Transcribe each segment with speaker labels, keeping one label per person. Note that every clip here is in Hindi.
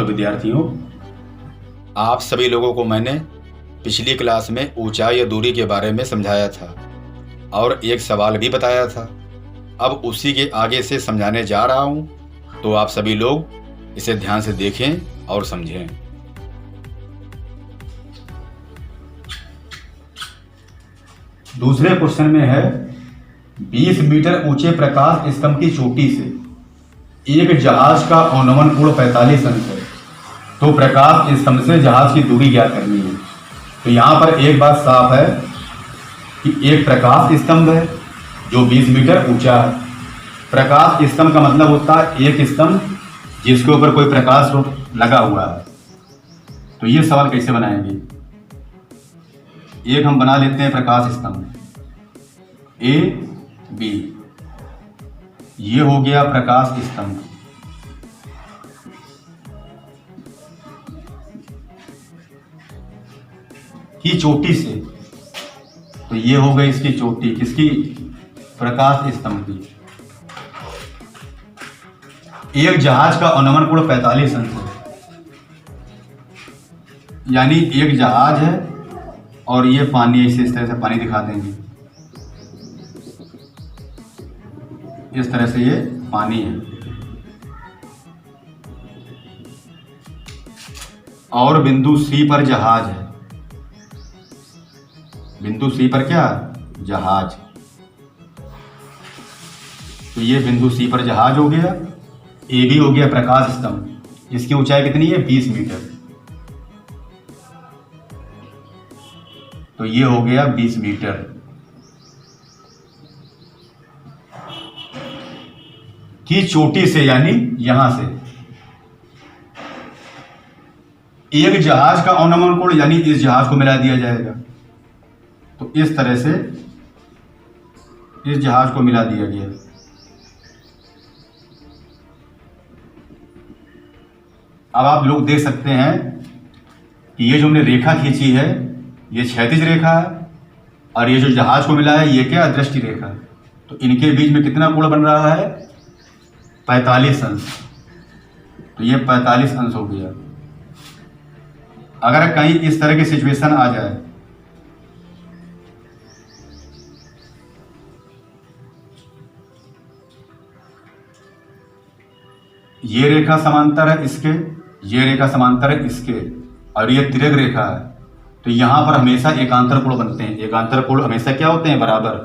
Speaker 1: तो विद्यार्थियों, आप सभी लोगों को मैंने पिछली क्लास में ऊंचाई या दूरी के बारे में समझाया था और एक सवाल भी बताया था। अब उसी के आगे से समझाने जा रहा हूं, तो आप सभी लोग इसे ध्यान से देखें और समझें। दूसरे क्वेश्चन में है 20 मीटर ऊंचे प्रकाश स्तंभ की चोटी से एक जहाज का अवनमन कोण 45 अंश है, तो प्रकाश स्तंभ से जहाज की दूरी ज्ञात करनी है। तो यहां पर एक बात साफ है कि एक प्रकाश स्तंभ है जो 20 मीटर ऊंचा है। प्रकाश स्तंभ का मतलब होता है एक स्तंभ जिसके ऊपर कोई प्रकाश स्रोत लगा हुआ है। तो ये सवाल कैसे बनाएंगे? एक हम बना लेते हैं प्रकाश स्तंभ ए बी, ये हो गया प्रकाश स्तंभ। की चोटी से, तो ये हो गई इसकी चोटी, किसकी? प्रकाश स्तंभ की। एक जहाज का अवनमन कोण 45 अंश है, यानी एक जहाज है और ये पानी, ऐसे इस तरह से पानी दिखा देंगे, इस तरह से ये पानी है। और बिंदु सी पर जहाज है। बिंदु सी पर क्या? जहाज। तो ये बिंदु सी पर जहाज हो गया। ए बी हो गया प्रकाश स्तंभ। इसकी ऊंचाई कितनी है? 20 मीटर। तो ये हो गया 20 मीटर। की चोटी से, यानी यहां से एक जहाज का अवनमन कोण, यानी इस जहाज को मिला दिया जाएगा। तो इस तरह से इस जहाज को मिला दिया गया। अब आप लोग देख सकते हैं कि ये जो हमने रेखा खींची है ये क्षैतिज रेखा है और ये जो जहाज को मिला है ये क्या? दृष्टि रेखा। तो इनके बीच में कितना कोण बन रहा है? 45 अंश। तो ये 45 अंश हो गया। अगर कहीं इस तरह की सिचुएशन आ जाए, ये रेखा समांतर है इसके, ये रेखा समांतर है इसके, और ये तिर्यक रेखा है, तो यहां पर हमेशा एकांतर कोण बनते हैं। एकांतर कोण हमेशा क्या होते हैं? बराबर।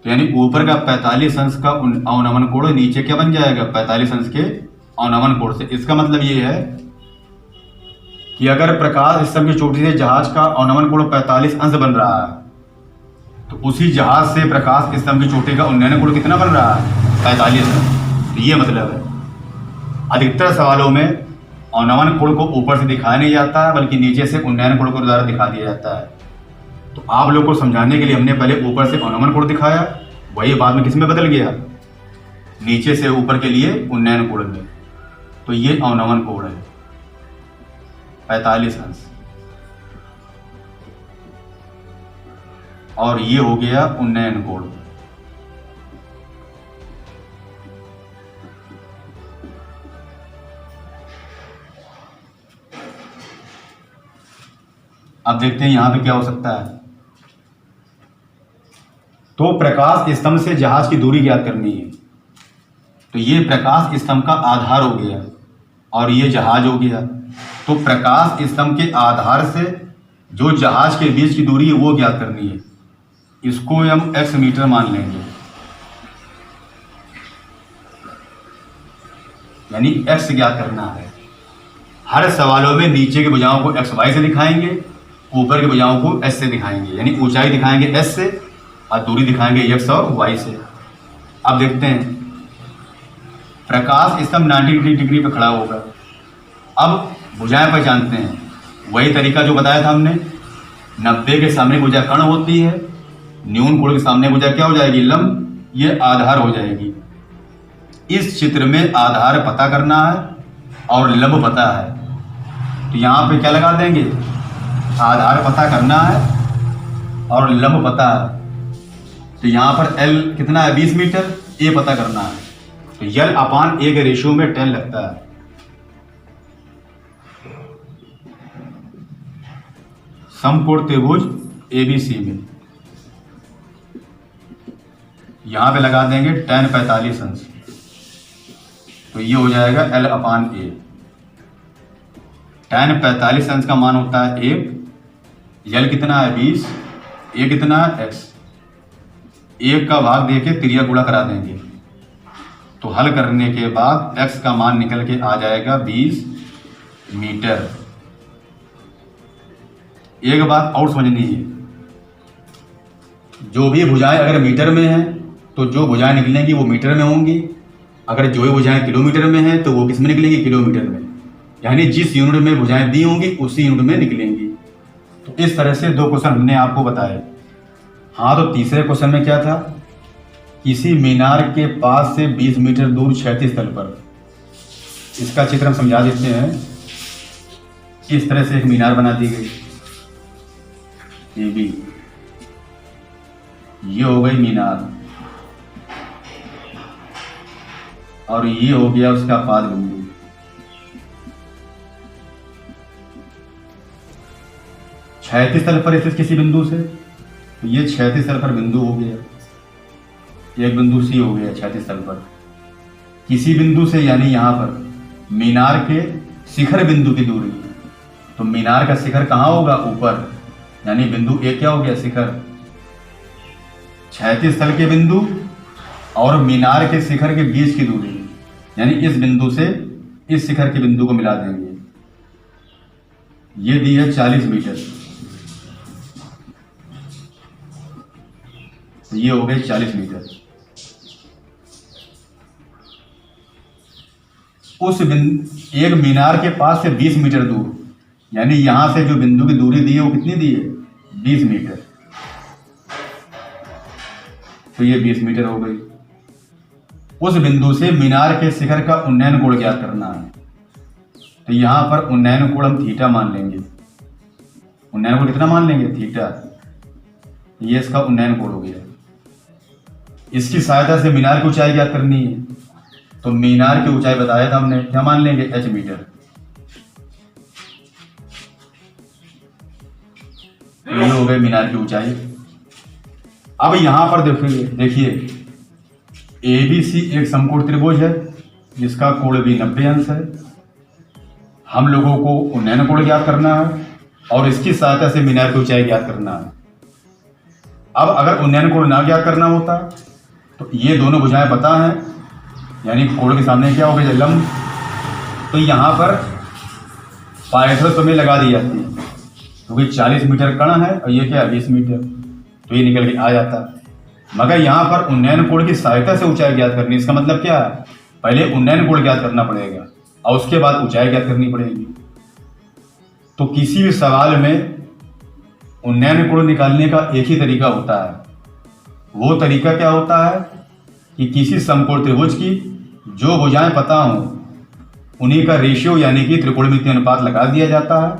Speaker 1: तो यानी ऊपर का 45 अंश का अवनमन कोण नीचे क्या बन जाएगा? 45 अंश के अवनमन कोण से। इसका मतलब ये है कि अगर प्रकाश स्तंभ की चोटी से जहाज का अवनमन कोण 45 अंश बन रहा है, तो उसी जहाज से प्रकाश स्तंभ की चोटी का उन्नयन कोण कितना बन रहा है? 45 अंश। तो ये मतलब है। अधिकतर सवालों में अवनमन कोण को ऊपर से दिखाया नहीं जाता है, बल्कि नीचे से उन्नयन कोण को द्वारा दिखा दिया जाता है। तो आप लोग को समझाने के लिए हमने पहले ऊपर से अवनमन कोण दिखाया, वही बाद में किस में बदल गया? नीचे से ऊपर के लिए उन्नयन कोण में। तो ये अवनमन कोण है 45 अंश, और ये हो गया उन्नयन कोण। अब देखते हैं यहां पे क्या हो सकता है। तो प्रकाश स्तंभ से जहाज की दूरी ज्ञात करनी है। तो ये प्रकाश स्तंभ का आधार हो गया और ये जहाज हो गया। तो प्रकाश स्तंभ के आधार से जो जहाज के बीच की दूरी है वो ज्ञात करनी है। इसको हम x मीटर मान लेंगे, यानी x ज्ञात करना है। हर सवालों में नीचे के भुजाओं को x y से दिखाएंगे, ऊपर के भुजाओं को s से दिखाएंगे, यानी ऊंचाई दिखाएंगे s से और दूरी दिखाएंगे x और y से। अब देखते हैं, प्रकाश स्तंभ 90 डिग्री पे खड़ा होगा। अब भुजाएं पहचानते हैं, वही तरीका जो बताया था हमने। 90 के सामने भुजा कर्ण होती है, न्यून कोण के सामने भुजा क्या हो जाएगी? लंब। ये आधार हो जाएगी। इस चित्र में आधार पता करना है और लंब पता है, तो यहाँ पे क्या लगा देंगे? आधार पता करना है और लंब पता है। तो यहाँ पर L कितना है? 20 मीटर। A पता करना है, तो L/A के रेशियो में 10 लगता है। समकोण त्रिभुज ABC में यहां पे लगा देंगे tan 45 अंश, तो ये हो जाएगा L/A। tan 45 अंश का मान होता है 1, L कितना है 20, A कितना है x। 1 का भाग देके त्रिज्या गुणा करा देंगे, तो हल करने के बाद x का मान निकल के आ जाएगा 20 मीटर। एक बात और समझनी है, जो भी भुजाएं अगर मीटर में हैं तो जो भुजाएं निकलेंगी वो मीटर में होंगी, अगर जो भुजाएं किलोमीटर में हैं तो वो किस में निकलेंगी, किलोमीटर में। यानी जिस यूनिट में भुजाएं दी होंगी उसी यूनिट में निकलेंगी। तो इस तरह से 2 क्वेश्चन हमने आपको बताए। हाँ, तो तीसरे क्वेश्चन में क्या था, किसी मीनार के पास से 20 मीटर दूर क्षैतिज तल पर, इसका चित्र हम समझा देते हैं। इस तरह से एक मीनार बना दी गई AB, ये हो गई मीनार और ये हो गया उसका पाद बिंदु। क्षैतिज तल पर स्थित किसी बिंदु से, तो ये क्षैतिज तल पर बिंदु हो गया, एक बिंदु C हो गया क्षैतिज तल पर। किसी बिंदु से यानी यहां पर मीनार के शिखर बिंदु की दूरी, तो मीनार का शिखर कहां होगा, ऊपर, यानी बिंदु A क्या हो गया, शिखर। क्षैतिज तल के बिंदु और मीनार के शिखर के बीच की दूरी, यानी इस बिंदु से इस शिखर के बिंदु को मिला देंगे। ये दी है 40 मीटर, ये हो गए 40 मीटर। एक मीनार के पास से 20 मीटर दूर, यानी यहां से जो बिंदु की दूरी दी है वो कितनी दी है, 20 मीटर। तो ये 20 मीटर हो गई। उस बिंदु से मीनार के शिखर का उन्नयन कोण ज्ञात करना है, तो यहां पर उन्नयन कोण हम थीटा मान लेंगे। उन्नयन कोण कितना मान लेंगे, थीटा। ये इसका उन्नयन कोण हो गया। इसकी सहायता से मीनार की ऊंचाई ज्ञात करनी है, तो मीनार की ऊंचाई बताया था हमने, क्या मान लेंगे, h मीटर। ये हो गई मीनार की ऊंचाई। अब यहां पर देखिए ABC एक समकोण त्रिभुज है जिसका कोण भी 90 अंश है। हम लोगों को उन्नयन कोण ज्ञात करना है और इसकी सहायता से मीनार की ऊंचाई ज्ञात करना है। अब अगर उन्नयन कोण ना ज्ञात करना होता तो ये दोनों भुजाएं पता हैं, यानी कोण के सामने क्या हो गया, लंब। तो यहां पर पाइथागोरस प्रमेय लगा दी जाती है, क्योंकि 40 मीटर कण है और ये क्या है, 20 मीटर, तो ये निकल के आ जाता। मगर यहाँ पर उन्नयन कोण की सहायता से ऊंचाई ज्ञात करनी, इसका मतलब क्या है, पहले उन्नयन कोण ज्ञात करना पड़ेगा और उसके बाद ऊंचाई ज्ञात करनी पड़ेगी। तो किसी भी सवाल में उन्नयन कोण निकालने का एक ही तरीका होता है। वो तरीका क्या होता है कि किसी समकोण त्रिभुज की जो भुजाएं पता हों उन्हीं का रेशियो यानी कि त्रिकोणमितीय अनुपात लगा दिया जाता है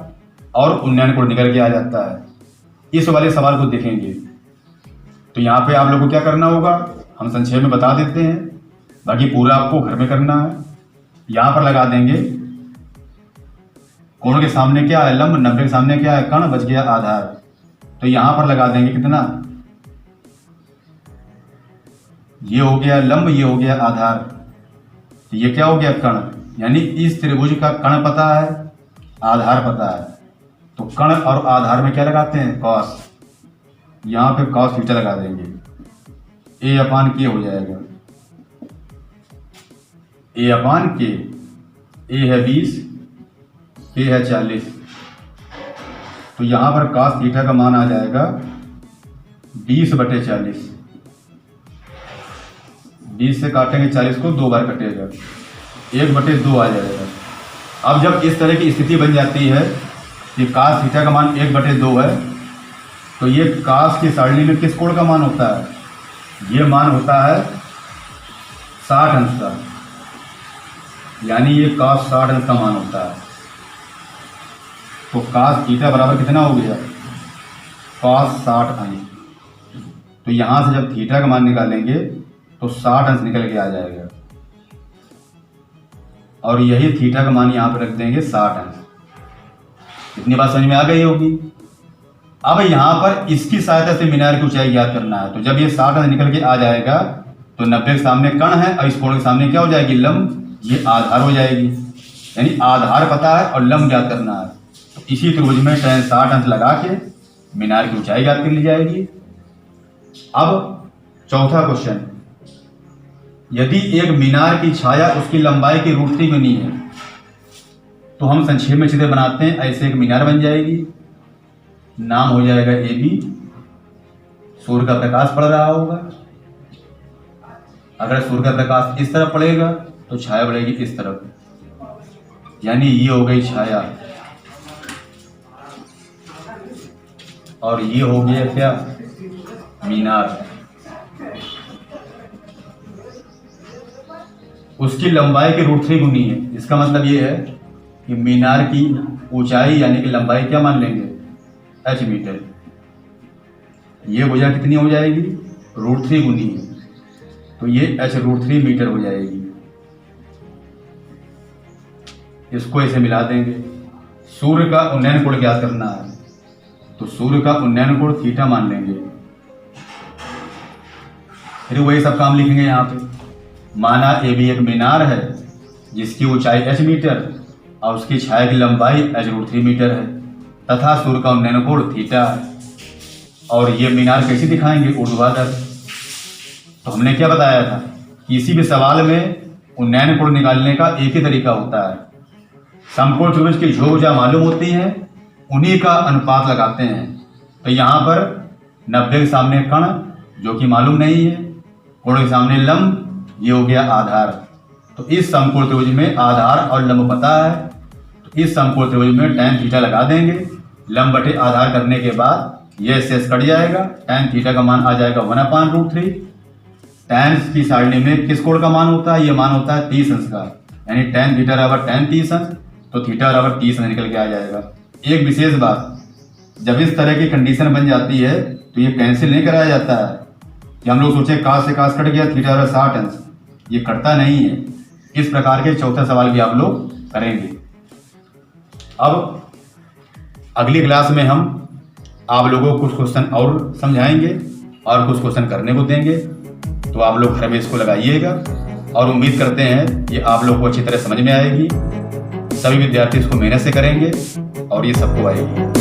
Speaker 1: और उन्नयन कोण निकल के आ जाता है। इस वाले सवाल को देखेंगे तो यहाँ पे आप लोगों को क्या करना होगा, हम संक्षेप में बता देते हैं, बाकी पूरा आपको घर में करना है। यहाँ पर लगा देंगे कोण के सामने क्या है, लंब, 90 के सामने क्या है, कण, बच गया आधार। तो यहाँ पर लगा देंगे कितना, ये हो गया लंब, ये हो गया आधार, तो ये क्या हो गया, कण। यानी इस त्रिभुज का कण पता है, आधार पता है, तो कण और आधार में क्या लगाते हैं, कॉस। यहां पे कॉस थीटा लगा देंगे, A/K हो जाएगा, A/K। A है 20, K है 40, तो यहां पर कॉस थीटा का मान आ जाएगा 20/40। 20 से काटेंगे 40 को, 2 बार कटेगा, 1/2 आ जाएगा। अब जब इस तरह की स्थिति बन जाती है कि cos थीटा का मान 1/2 है, तो ये cos की सारणी में किस कोण का मान होता है, ये मान होता है 60 अंश का, यानी ये cos 60 अंश का मान होता है। तो cos थीटा बराबर कितना हो गया, cos 60 अंश। तो यहां से जब थीटा का मान निकालेंगे तो 60 अंश निकल के आ जाएगा और यही थीटा का मान यहां पर रख देंगे 60 अंश। इतनी बात समझ में आ गई होगी। अब यहाँ पर इसकी सहायता से मीनार की ऊंचाई ज्ञात करना है। तो जब ये 60 अंश निकल के आ जाएगा तो 90 के सामने कण है और इस कोण के सामने क्या हो जाएगी, लंब, ये आधार हो जाएगी। यानी आधार पता है और लंब ज्ञात करना है। तो इसी त्रिभुज में tan 60 अंश लगा के मीनार की ऊंचाई ज्ञात कर ली जाएगी। अब चौथा क्वेश्चन, यदि एक मीनार की छाया उसकी लंबाई की √3 गुनी है तो हम संक्षेप में चित्र बनाते हैं। ऐसे एक मीनार बन जाएगी, नाम हो जाएगा AB। सूर्य का प्रकाश पड़ रहा होगा। अगर सूर्य का प्रकाश इस तरफ पड़ेगा तो छाया बढ़ेगी इस तरफ, यानी ये हो गई छाया और ये हो गया क्या, मीनार। उसकी लंबाई की √3 गुनी है। इसका मतलब ये है कि मीनार की ऊंचाई यानी कि लंबाई क्या मान लेंगे, h मीटर। ये भुजा कितनी हो जाएगी, √3 गुनी है, तो ये h√3 मीटर हो जाएगी। इसको ऐसे मिला देंगे। सूर्य का उन्नयन कोण ज्ञात करना है, तो सूर्य का उन्नयन कोण थीटा मान लेंगे। फिर वही सब काम लिखेंगे यहाँ पे। माना AB एक मीनार है जिसकी ऊंचाई h मीटर और उसकी छाया की लंबाई h√3 मीटर है तथा सूर्य का उन्नयन कोण थीटा है। और ये मीनार कैसे दिखाएंगे, ऊर्ध्वाधर। तो हमने क्या बताया था, किसी भी सवाल में उन्नयन कोण निकालने का एक ही तरीका होता है। समकोण त्रिभुज की जो भुजा मालूम होती है उन्हीं का अनुपात लगाते हैं। तो यहाँ पर 90 के सामने कण जो कि मालूम नहीं है, कोण के सामने लंब, ये हो गया आधार। तो इस समकोण त्रिभुज में आधार और लंब पता है, तो इस समकोण त्रिभुज में tan थीटा लगा देंगे। लंब बटे आधार करने के बाद यह शेष कट जाएगा, tan थीटा का मान आ जाएगा 1/√3। tan की सारणी में किस कोण का मान होता है, ये मान होता है 30 अंश का, यानी tan थीटा बराबर tan 30 अंश, तो थीटा बराबर 30 अंश निकल के आ जाएगा। एक विशेष बात, जब इस तरह की कंडीशन बन जाती है तो ये कैंसिल नहीं कराया जाता है कि हम लोग सोचे काश से काश कट गया, थीटा बराबर 60 अंश, ये कटता नहीं है। इस प्रकार के चौथा सवाल भी आप लोग करेंगे। अब अगली क्लास में हम आप लोगों को कुछ क्वेश्चन और समझाएंगे और कुछ क्वेश्चन करने को देंगे, तो आप लोग घर में इसको लगाइएगा और उम्मीद करते हैं ये आप लोग को अच्छी तरह समझ में आएगी। सभी विद्यार्थी इसको मेहनत से करेंगे और ये सबको आएगी।